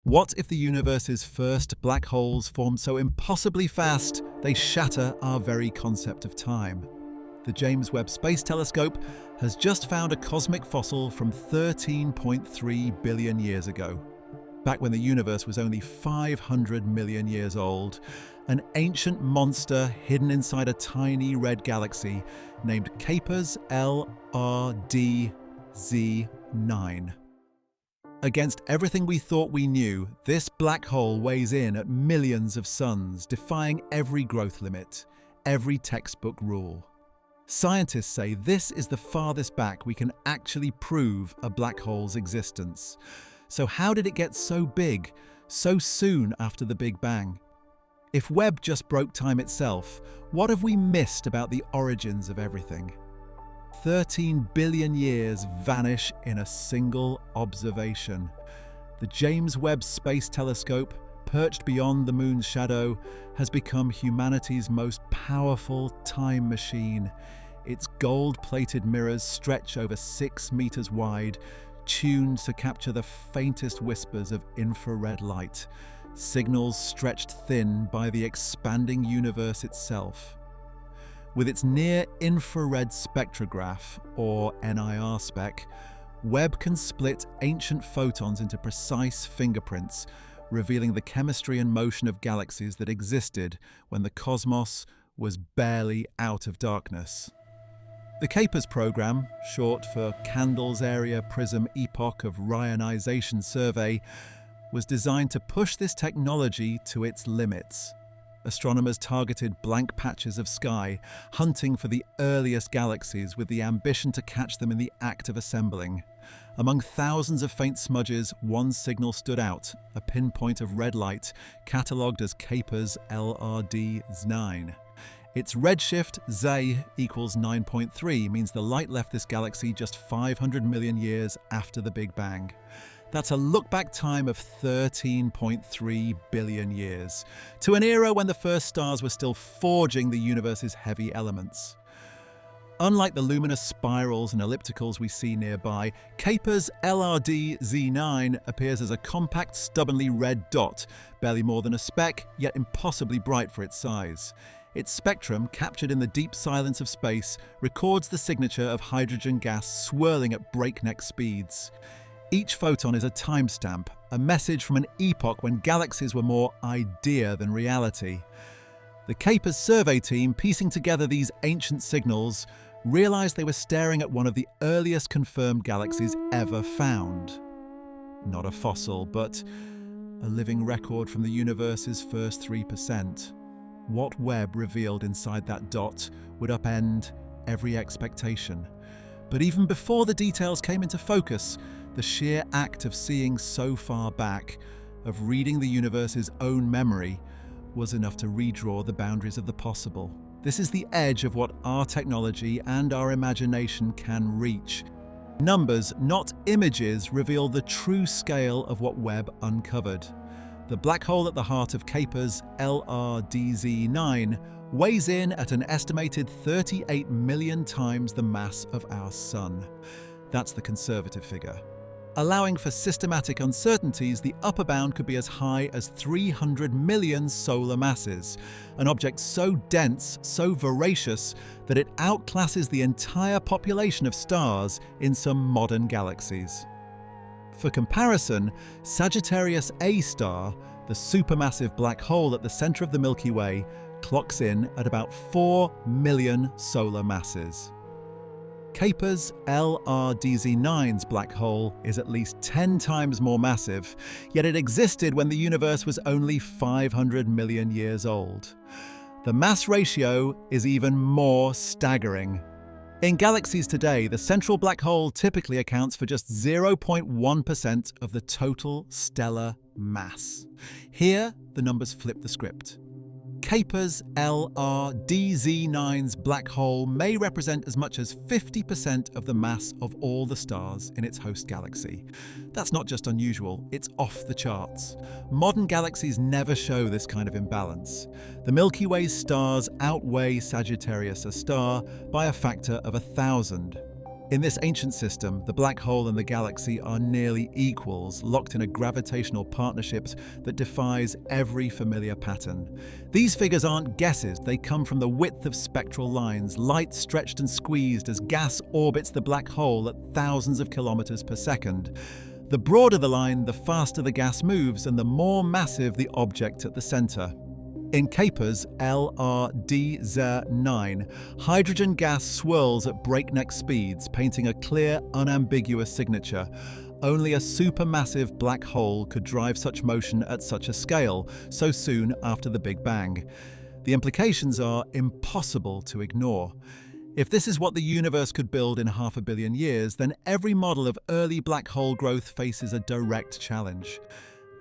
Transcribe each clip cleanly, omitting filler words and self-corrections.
What if the universe's first black holes formed so impossibly fast they shatter our very concept of time? The James Webb Space Telescope has just found a cosmic fossil from 13.3 billion years ago. Back when the universe was only 500 million years old, an ancient monster hidden inside a tiny red galaxy named Capers LRDZ9. Against everything we thought we knew, this black hole weighs in at millions of suns, defying every growth limit, every textbook rule. Scientists say this is the farthest back we can actually prove a black hole's existence. So how did it get so big, so soon after the Big Bang? If Webb just broke time itself, what have we missed about the origins of everything? 13 billion years vanish in a single observation. The James Webb Space Telescope, perched beyond the moon's shadow, has become humanity's most powerful time machine. Its gold-plated mirrors stretch over 6 meters wide, tuned to capture the faintest whispers of infrared light, signals stretched thin by the expanding universe itself. With its near-infrared spectrograph, or NIR spec, Webb can split ancient photons into precise fingerprints, revealing the chemistry and motion of galaxies that existed when the cosmos was barely out of darkness. The Capers program, short for Candles Area Prism Epoch of Rayonization Survey, was designed to push this technology to its limits. Astronomers targeted blank patches of sky, hunting for the earliest galaxies with the ambition to catch them in the act of assembling. Among thousands of faint smudges, one signal stood out, a pinpoint of red light, catalogued as Capers LRDZ9. Its redshift, Ze, equals 9.3, means the light left this galaxy just 500 million years after the Big Bang. That's a look-back time of 13.3 billion years, to an era when the first stars were still forging the universe's heavy elements. Unlike the luminous spirals and ellipticals we see nearby, Capers LRDZ9 appears as a compact, stubbornly red dot, barely more than a speck, yet impossibly bright for its size. Its spectrum, captured in the deep silence of space, records the signature of hydrogen gas swirling at breakneck speeds. Each photon is a timestamp, a message from an epoch when galaxies were more idea than reality. The Capers survey team, piecing together these ancient signals, realized they were staring at one of the earliest confirmed galaxies ever found. Not a fossil, but a living record from the universe's first 3%. What Webb revealed inside that dot would upend every expectation. But even before the details came into focus, the sheer act of seeing so far back, of reading the universe's own memory, was enough to redraw the boundaries of the possible. This is the edge of what our technology and our imagination can reach. Numbers, not images, reveal the true scale of what Webb uncovered. The black hole at the heart of Capers LRDZ9 weighs in at an estimated 38 million times the mass of our Sun. That's the conservative figure. Allowing for systematic uncertainties, the upper bound could be as high as 300 million solar masses, an object so dense, so voracious, that it outclasses the entire population of stars in some modern galaxies. For comparison, Sagittarius A star, the supermassive black hole at the center of the Milky Way, clocks in at about 4 million solar masses. Capers LRDZ9's black hole is at least 10 times more massive, yet it existed when the universe was only 500 million years old. The mass ratio is even more staggering. In galaxies today, the central black hole typically accounts for just 0.1% of the total stellar mass. Here, the numbers flip the script. Capers LRDZ9's black hole may represent as much as 50% of the mass of all the stars in its host galaxy. That's not just unusual, it's off the charts. Modern galaxies never show this kind of imbalance. The Milky Way's stars outweigh Sagittarius A star by a factor of 1,000. In this ancient system, the black hole and the galaxy are nearly equals, locked in a gravitational partnership that defies every familiar pattern. These figures aren't guesses, they come from the width of spectral lines, light stretched and squeezed as gas orbits the black hole at thousands of kilometers per second. The broader the line, the faster the gas moves and the more massive the object at the center. In Kuiper's LRDZ9, hydrogen gas swirls at breakneck speeds, painting a clear, unambiguous signature. Only a supermassive black hole could drive such motion at such a scale, so soon after the Big Bang. The implications are impossible to ignore. If this is what the universe could build in 500 million years, then every model of early black hole growth faces a direct challenge.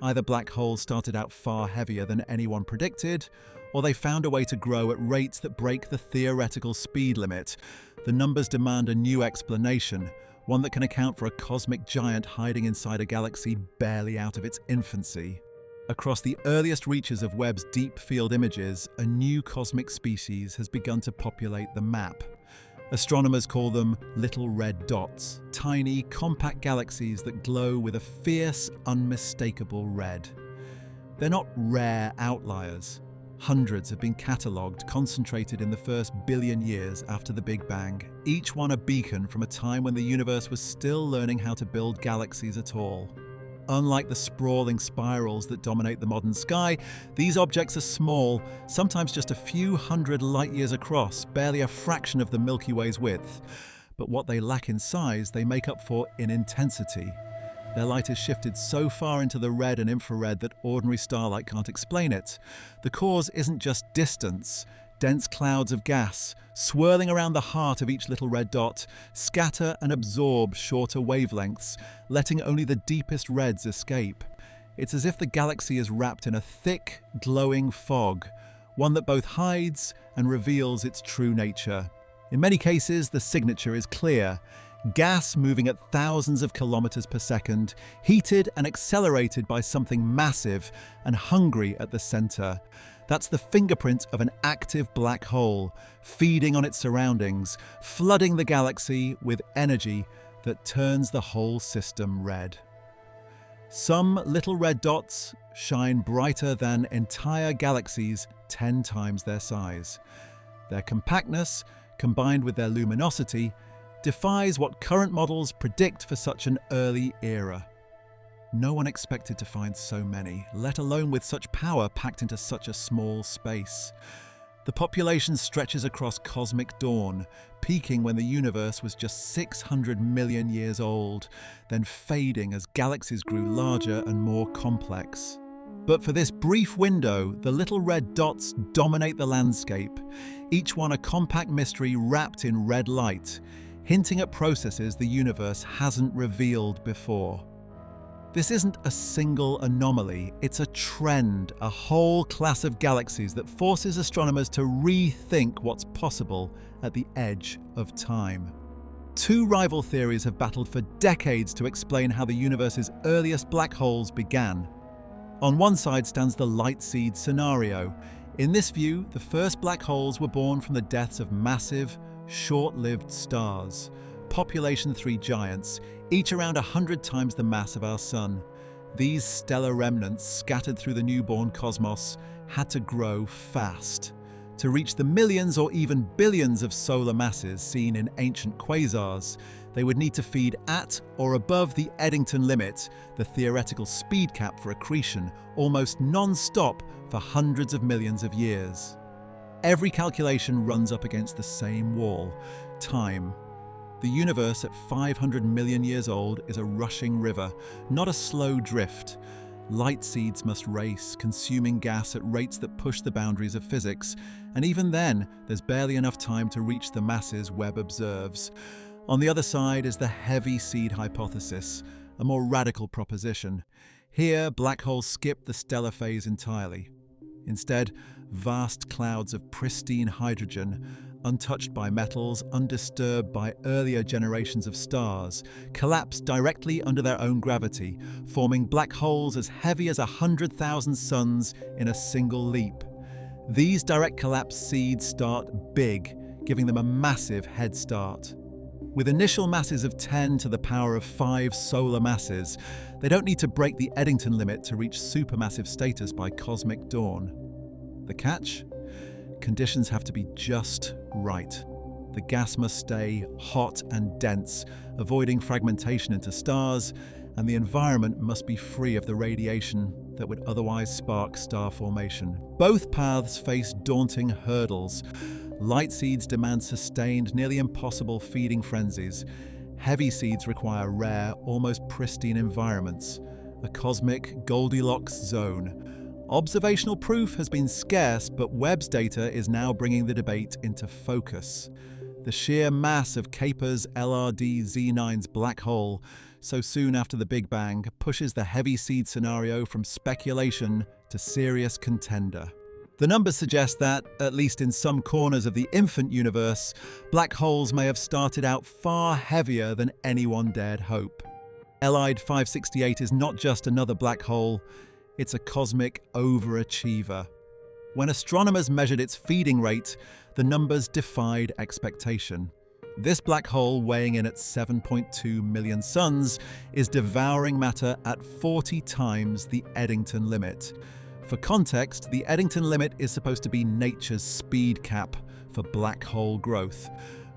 Either black holes started out far heavier than anyone predicted, or they found a way to grow at rates that break the theoretical speed limit. The numbers demand a new explanation, one that can account for a cosmic giant hiding inside a galaxy barely out of its infancy. Across the earliest reaches of Webb's deep field images, a new cosmic species has begun to populate the map. Astronomers call them little red dots, tiny, compact galaxies that glow with a fierce, unmistakable red. They're not rare outliers. Hundreds have been catalogued, concentrated in the first billion years after the Big Bang, each one a beacon from a time when the universe was still learning how to build galaxies at all. Unlike the sprawling spirals that dominate the modern sky, these objects are small, sometimes just a few hundred light-years across, barely a fraction of the Milky Way's width. But what they lack in size, they make up for in intensity. Their light is shifted so far into the red and infrared that ordinary starlight can't explain it. The cause isn't just distance. Dense clouds of gas, swirling around the heart of each little red dot, scatter and absorb shorter wavelengths, letting only the deepest reds escape. It's as if the galaxy is wrapped in a thick, glowing fog, one that both hides and reveals its true nature. In many cases, the signature is clear. Gas moving at thousands of kilometers per second, heated and accelerated by something massive and hungry at the center. That's the fingerprint of an active black hole, feeding on its surroundings, flooding the galaxy with energy that turns the whole system red. Some little red dots shine brighter than entire galaxies 10 times their size. Their compactness, combined with their luminosity, defies what current models predict for such an early era. No one expected to find so many, let alone with such power packed into such a small space. The population stretches across cosmic dawn, peaking when the universe was just 600 million years old, then fading as galaxies grew larger and more complex. But for this brief window, the little red dots dominate the landscape, each one a compact mystery wrapped in red light, hinting at processes the universe hasn't revealed before. This isn't a single anomaly, it's a trend, a whole class of galaxies that forces astronomers to rethink what's possible at the edge of time. Two rival theories have battled for decades to explain how the universe's earliest black holes began. On one side stands the light seed scenario. In this view, the first black holes were born from the deaths of massive, short-lived stars, population 3 giants, each around 100 times the mass of our Sun. These stellar remnants, scattered through the newborn cosmos, had to grow fast. To reach the millions or even billions of solar masses seen in ancient quasars, they would need to feed at or above the Eddington limit, the theoretical speed cap for accretion, almost non-stop for hundreds of millions of years. Every calculation runs up against the same wall: time. The universe at 500 million years old is a rushing river, not a slow drift. Light seeds must race, consuming gas at rates that push the boundaries of physics, and even then, there's barely enough time to reach the masses Webb observes. On the other side is the heavy seed hypothesis, a more radical proposition. Here, black holes skip the stellar phase entirely. Instead, vast clouds of pristine hydrogen, untouched by metals, undisturbed by earlier generations of stars, collapse directly under their own gravity, forming black holes as heavy as 100,000 suns in a single leap. These direct collapse seeds start big, giving them a massive head start. With initial masses of 10 to the power of 5 solar masses, they don't need to break the Eddington limit to reach supermassive status by cosmic dawn. The catch? Conditions have to be just right. The gas must stay hot and dense, avoiding fragmentation into stars, and the environment must be free of the radiation that would otherwise spark star formation. Both paths face daunting hurdles. Light seeds demand sustained, nearly impossible feeding frenzies. Heavy seeds require rare, almost pristine environments, a cosmic Goldilocks zone. Observational proof has been scarce, but Webb's data is now bringing the debate into focus. The sheer mass of Kuiper's LRD Z9's black hole, so soon after the Big Bang, pushes the heavy seed scenario from speculation to serious contender. The numbers suggest that, at least in some corners of the infant universe, black holes may have started out far heavier than anyone dared hope. LID 568 is not just another black hole, it's a cosmic overachiever. When astronomers measured its feeding rate, the numbers defied expectation. This black hole, weighing in at 7.2 million suns, is devouring matter at 40 times the Eddington limit. For context, the Eddington limit is supposed to be nature's speed cap for black hole growth.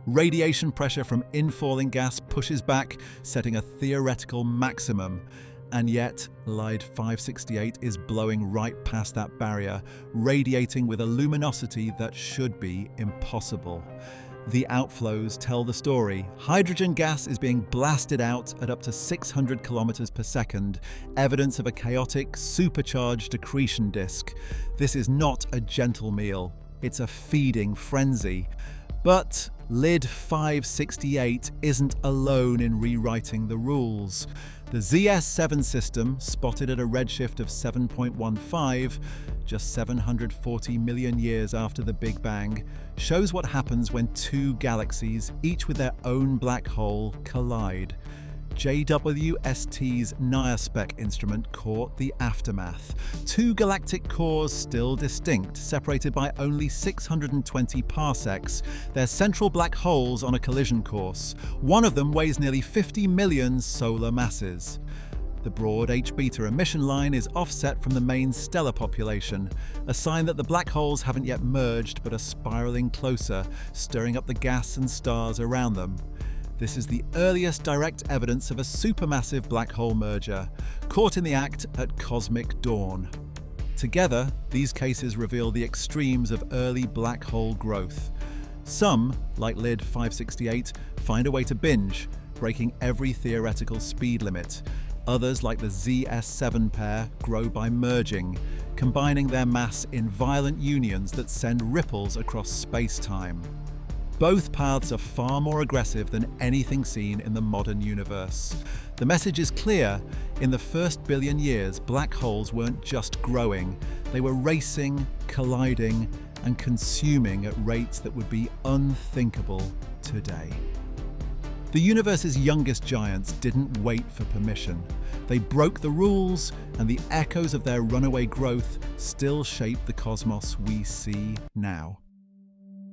Radiation pressure from infalling gas pushes back, setting a theoretical maximum. And yet, LID 568 is blowing right past that barrier, radiating with a luminosity that should be impossible. The outflows tell the story. Hydrogen gas is being blasted out at up to 600 kilometers per second, evidence of a chaotic, supercharged accretion disk. This is not a gentle meal, it's a feeding frenzy. But LID 568 isn't alone in rewriting the rules. The ZS7 system, spotted at a redshift of 7.15, just 740 million years after the Big Bang, shows what happens when two galaxies, each with their own black hole, collide. JWST's NIRSpec instrument caught the aftermath. Two galactic cores still distinct, separated by only 620 parsecs. They're central black holes on a collision course. One of them weighs nearly 50 million solar masses. The broad H-beta emission line is offset from the main stellar population, a sign that the black holes haven't yet merged but are spiraling closer, stirring up the gas and stars around them. This is the earliest direct evidence of a supermassive black hole merger, caught in the act at cosmic dawn. Together, these cases reveal the extremes of early black hole growth. Some, like LID 568, find a way to binge, breaking every theoretical speed limit. Others, like the ZS7 pair, grow by merging, combining their mass in violent unions that send ripples across space-time. Both paths are far more aggressive than anything seen in the modern universe. The message is clear. In the first billion years, black holes weren't just growing. They were racing, colliding, and consuming at rates that would be unthinkable today. The universe's youngest giants didn't wait for permission. They broke the rules, and the echoes of their runaway growth still shape the cosmos we see now.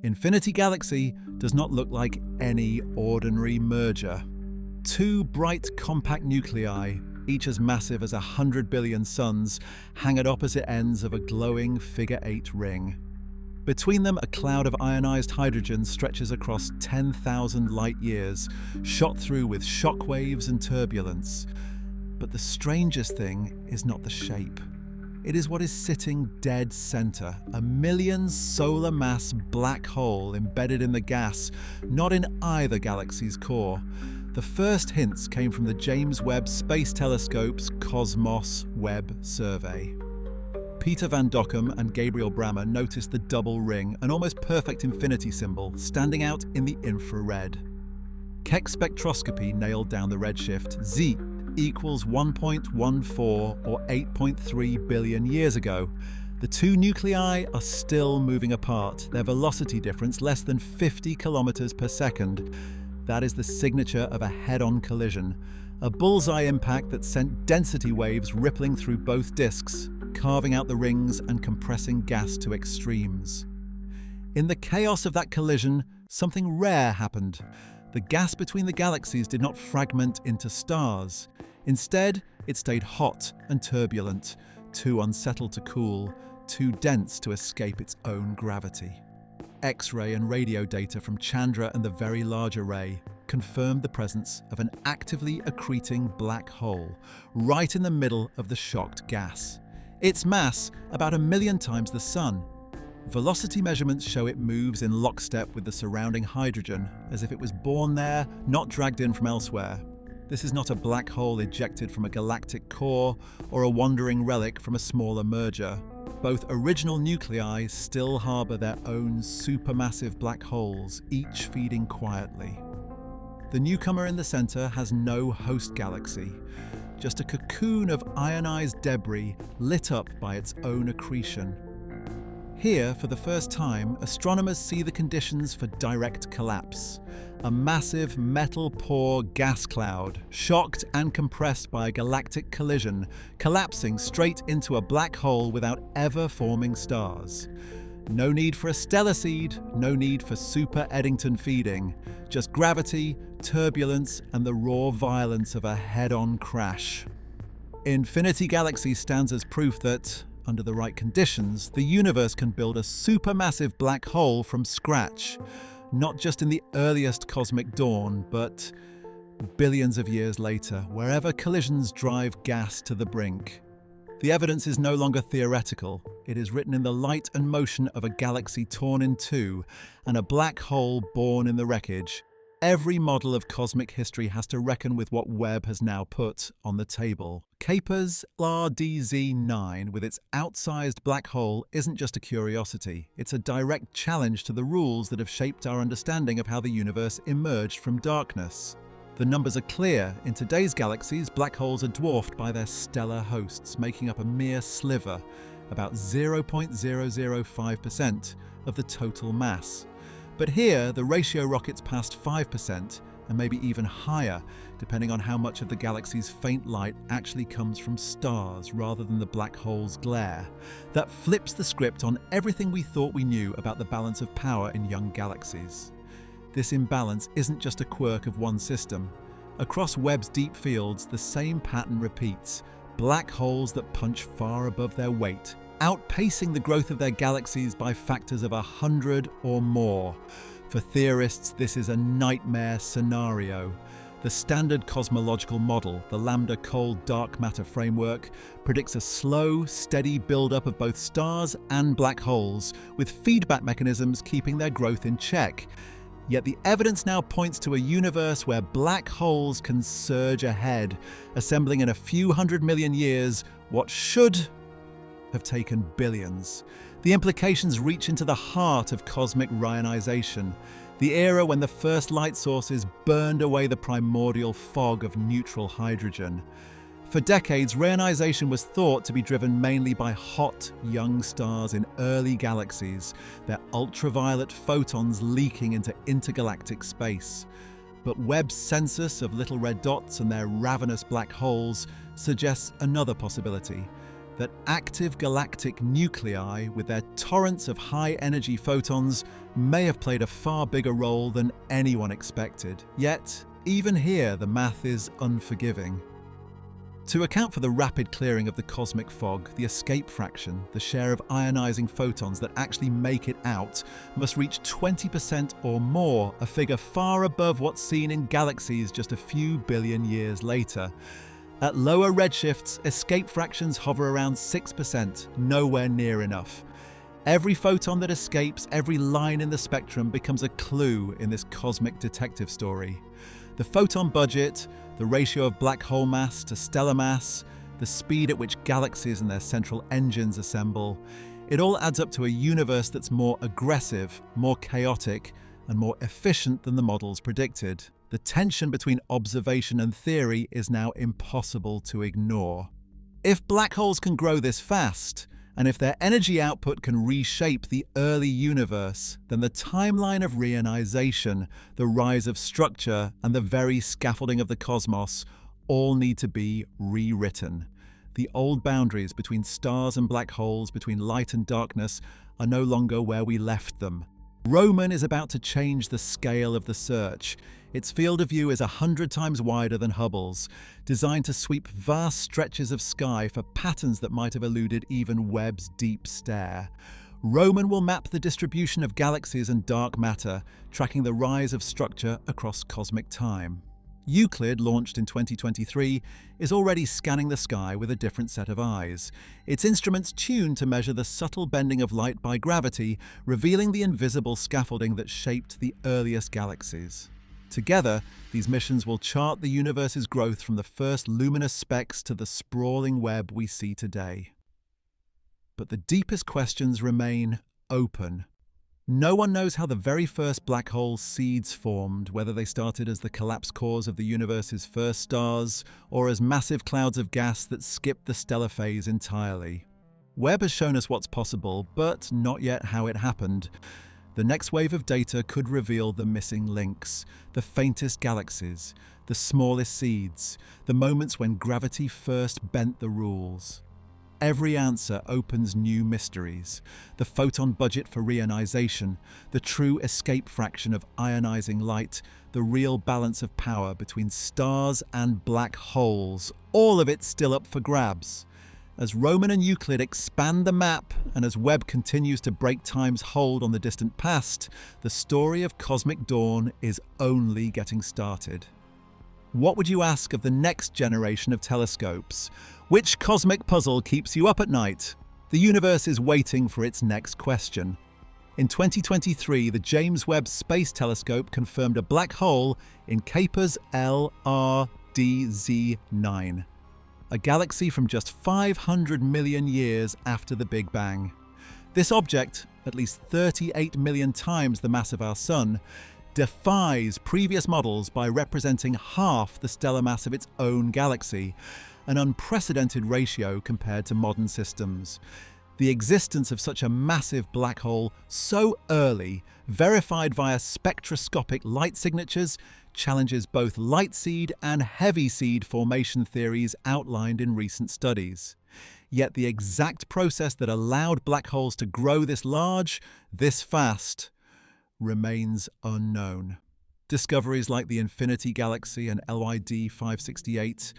Infinity Galaxy does not look like any ordinary merger. Two bright compact nuclei, each as massive as 100 billion suns, hang at opposite ends of a glowing figure-8 ring. Between them, a cloud of ionized hydrogen stretches across 10,000 light-years, shot through with shock waves and turbulence. But the strangest thing is not the shape. It is what is sitting dead center, a million solar mass black hole embedded in the gas, not in either galaxy's core. The first hints came from the James Webb Space Telescope's Cosmos Webb survey. Peter van Dokkum and Gabriel Brammer noticed the double ring, an almost perfect infinity symbol, standing out in the infrared. Keck spectroscopy nailed down the redshift. Z equals 1.14 or 8.3 billion years ago. The two nuclei are still moving apart, their velocity difference less than 50 kilometers per second. That is the signature of a head-on collision, a bullseye impact that sent density waves rippling through both disks, carving out the rings and compressing gas to extremes. In the chaos of that collision, something rare happened. The gas between the galaxies did not fragment into stars. Instead, it stayed hot and turbulent, too unsettled to cool, too dense to escape its own gravity. X-ray and radio data from Chandra and the Very Large Array confirmed the presence of an actively accreting black hole right in the middle of the shocked gas. Its mass about 1 million times the Sun. Velocity measurements show it moves in lockstep with the surrounding hydrogen, as if it was born there, not dragged in from elsewhere. This is not a black hole ejected from a galactic core or a wandering relic from a smaller merger. Both original nuclei still harbour their own supermassive black holes, each feeding quietly. The newcomer in the centre has no host galaxy, just a cocoon of ionized debris lit up by its own accretion. Here, for the first time, astronomers see the conditions for direct collapse. A massive metal-poor gas cloud, shocked and compressed by a galactic collision, collapsing straight into a black hole without ever forming stars. No need for a stellar seed, no need for super Eddington feeding, just gravity, turbulence, and the raw violence of a head-on crash. Infinity Galaxy stands as proof that, under the right conditions, the universe can build a supermassive black hole from scratch, not just in the earliest cosmic dawn, but billions of years later, wherever collisions drive gas to the brink. The evidence is no longer theoretical. It is written in the light and motion of a galaxy torn in two and a black hole born in the wreckage. Every model of cosmic history has to reckon with what Webb has now put on the table. Kuiper's RDZ9, with its outsized black hole, isn't just a curiosity. It's a direct challenge to the rules that have shaped our understanding of how the universe emerged from darkness. The numbers are clear. In today's galaxies, black holes are dwarfed by their stellar hosts, making up a mere sliver, about 0.005% of the total mass. But here, the ratio rockets past 5%, and maybe even higher, depending on how much of the galaxy's faint light actually comes from stars rather than the black hole's glare. That flips the script on everything we thought we knew about the balance of power in young galaxies. This imbalance isn't just a quirk of one system. Across Webb's deep fields, the same pattern repeats: black holes that punch far above their weight, outpacing the growth of their galaxies by factors of 100 or more. For theorists, this is a nightmare scenario. The standard cosmological model, the lambda cold dark matter framework, predicts a slow, steady build-up of both stars and black holes, with feedback mechanisms keeping their growth in check. Yet the evidence now points to a universe where black holes can surge ahead, assembling in a few 100 million years what should have taken billions. The implications reach into the heart of cosmic rionization, the era when the first light sources burned away the primordial fog of neutral hydrogen. For decades, rionization was thought to be driven mainly by hot, young stars in early galaxies, their ultraviolet photons leaking into intergalactic space. But Webb's census of little red dots and their ravenous black holes suggests another possibility: that active galactic nuclei, with their torrents of high-energy photons, may have played a far bigger role than anyone expected. Yet, even here, the math is unforgiving. To account for the rapid clearing of the cosmic fog, the escape fraction, the share of ionizing photons that actually make it out, must reach 20% or more, a figure far above what's seen in galaxies just a few billion years later. At lower redshifts, escape fractions hover around 6%, nowhere near enough. Every photon that escapes, every line in the spectrum becomes a clue in this cosmic detective story. The photon budget, the ratio of black hole mass to stellar mass, the speed at which galaxies and their central engines assemble, it all adds up to a universe that's more aggressive, more chaotic, and more efficient than the models predicted. The tension between observation and theory is now impossible to ignore. If black holes can grow this fast, and if their energy output can reshape the early universe, then the timeline of reionization, the rise of structure, and the very scaffolding of the cosmos all need to be rewritten. The old boundaries between stars and black holes, between light and darkness, are no longer where we left them. Roman is about to change the scale of the search. Its field of view is 100 times wider than Hubble's, designed to sweep vast stretches of sky for patterns that might have eluded even Webb's deep stare. Roman will map the distribution of galaxies and dark matter, tracking the rise of structure across cosmic time. Euclid, launched in 2023, is already scanning the sky with a different set of eyes. Its instruments tuned to measure the subtle bending of light by gravity, revealing the invisible scaffolding that shaped the earliest galaxies. Together, these missions will chart the universe's growth from the first luminous specks to the sprawling web we see today. But the deepest questions remain open. No one knows how the very first black hole seeds formed, whether they started as the collapsed cores of the universe's first stars or as massive clouds of gas that skipped the stellar phase entirely. Webb has shown us what's possible, but not yet how it happened. The next wave of data could reveal the missing links, the faintest galaxies, the smallest seeds, the moments when gravity first bent the rules. Every answer opens new mysteries. The photon budget for reionization, the true escape fraction of ionizing light, the real balance of power between stars and black holes, all of it still up for grabs. As Roman and Euclid expand the map, and as Webb continues to break time's hold on the distant past, the story of cosmic dawn is only getting started. What would you ask of the next generation of telescopes? Which cosmic puzzle keeps you up at night? The universe is waiting for its next question. In 2023, the James Webb Space Telescope confirmed a black hole in Kuiper's LRDZ9, a galaxy from just 500 million years after the Big Bang. This object, at least 38 million times the mass of our Sun, defies previous models by representing half the stellar mass of its own galaxy, an unprecedented ratio compared to modern systems. The existence of such a massive black hole so early, verified via spectroscopic light signatures, challenges both light seed and heavy seed formation theories outlined in recent studies. Yet the exact process that allowed black holes to grow this large, this fast, remains unknown. Discoveries like the Infinity Galaxy and LYD 568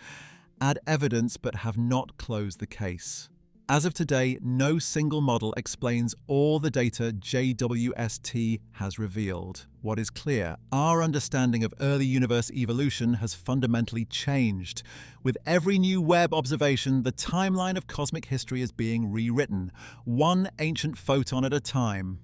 add evidence but have not closed the case. As of today, no single model explains all the data JWST has revealed. What is clear, our understanding of early universe evolution has fundamentally changed. With every new Webb observation, the timeline of cosmic history is being rewritten, one ancient photon at a time.